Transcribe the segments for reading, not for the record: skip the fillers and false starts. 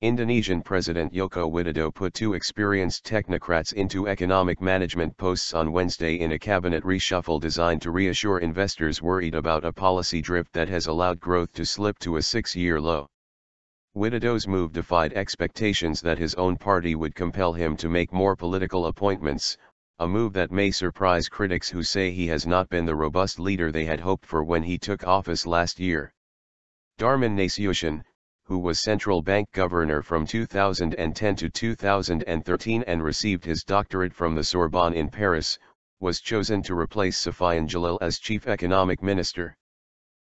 Indonesian President Joko Widodo put two experienced technocrats into economic management posts on Wednesday in a cabinet reshuffle designed to reassure investors worried about a policy drift that has allowed growth to slip to a six-year low. Widodo's move defied expectations that his own party would compel him to make more political appointments, a move that may surprise critics who say he has not been the robust leader they had hoped for when he took office last year. Darmin Nasution, who was central bank governor from 2010 to 2013 and received his doctorate from the Sorbonne in Paris, was chosen to replace Sofyan Djalil as chief economic minister.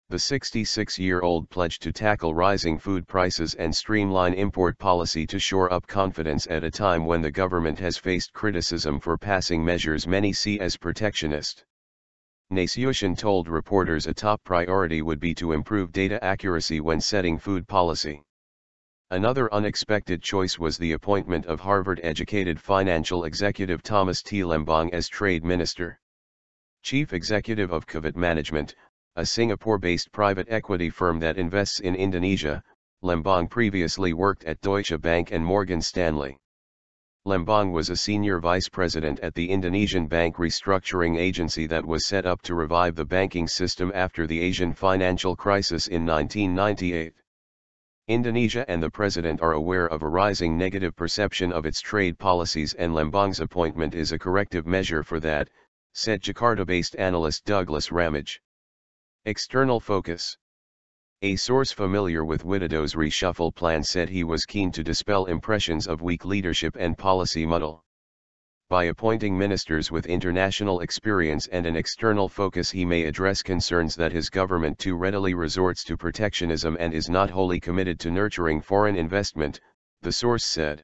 The 66-year-old pledged to tackle rising food prices and streamline import policy to shore up confidence at a time when the government has faced criticism for passing measures many see as protectionist. Nasution told reporters a top priority would be to improve data accuracy when setting food policy. Another unexpected choice was the appointment of Harvard-educated financial executive Thomas T. Lembong as trade minister. Chief executive of Kovat Management, a Singapore-based private equity firm that invests in Indonesia, Lembong previously worked at Deutsche Bank and Morgan Stanley. Lembong was a senior vice president at the Indonesian Bank Restructuring Agency that was set up to revive the banking system after the Asian financial crisis in 1998. Indonesia and the president are aware of a rising negative perception of its trade policies, and Lembong's appointment is a corrective measure for that, said Jakarta-based analyst Douglas Ramage. External focus. A source familiar with Widodo's reshuffle plan said he was keen to dispel impressions of weak leadership and policy muddle. By appointing ministers with international experience and an external focus, he may address concerns that his government too readily resorts to protectionism and is not wholly committed to nurturing foreign investment, the source said.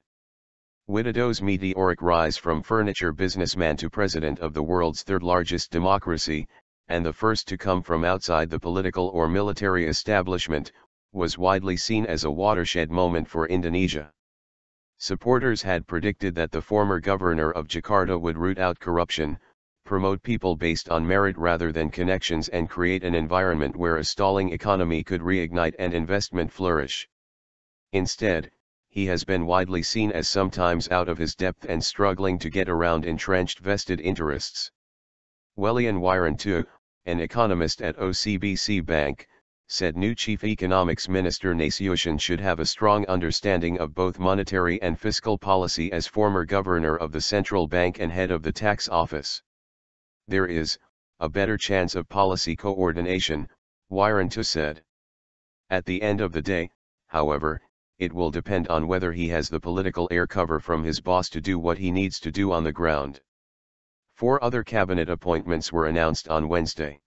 Widodo's meteoric rise from furniture businessman to president of the world's third-largest democracy, and the first to come from outside the political or military establishment, was widely seen as a watershed moment for Indonesia. Supporters had predicted that the former governor of Jakarta would root out corruption, promote people based on merit rather than connections, and create an environment where a stalling economy could reignite and investment flourish. Instead, he has been widely seen as sometimes out of his depth and struggling to get around entrenched vested interests. Welian Wiranto, an economist at OCBC Bank, said new Chief Economics Minister Nasution should have a strong understanding of both monetary and fiscal policy as former governor of the central bank and head of the tax office. There is a better chance of policy coordination, Wiranto said. At the end of the day, however, it will depend on whether he has the political air cover from his boss to do what he needs to do on the ground. 4 other cabinet appointments were announced on Wednesday.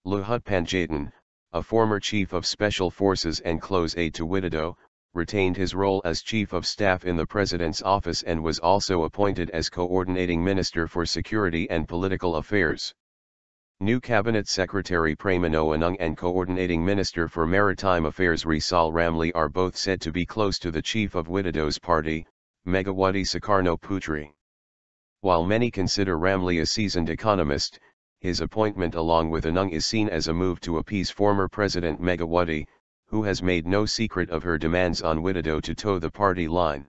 Luhut Panjaitan, a former chief of special forces and close aide to Widodo, retained his role as chief of staff in the president's office and was also appointed as coordinating minister for security and political affairs. New cabinet secretary Pramono Anung and coordinating minister for maritime affairs Rizal Ramli are both said to be close to the chief of Widodo's party, Megawati Soekarno Putri. While many consider Ramli a seasoned economist, his appointment along with Anung is seen as a move to appease former President Megawati, who has made no secret of her demands on Widodo to toe the party line.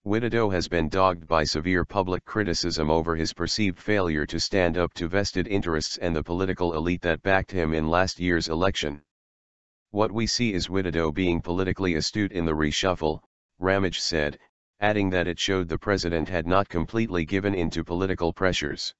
Widodo has been dogged by severe public criticism over his perceived failure to stand up to vested interests and the political elite that backed him in last year's election. What we see is Widodo being politically astute in the reshuffle, Ramage said, adding that it showed the president had not completely given in to political pressures.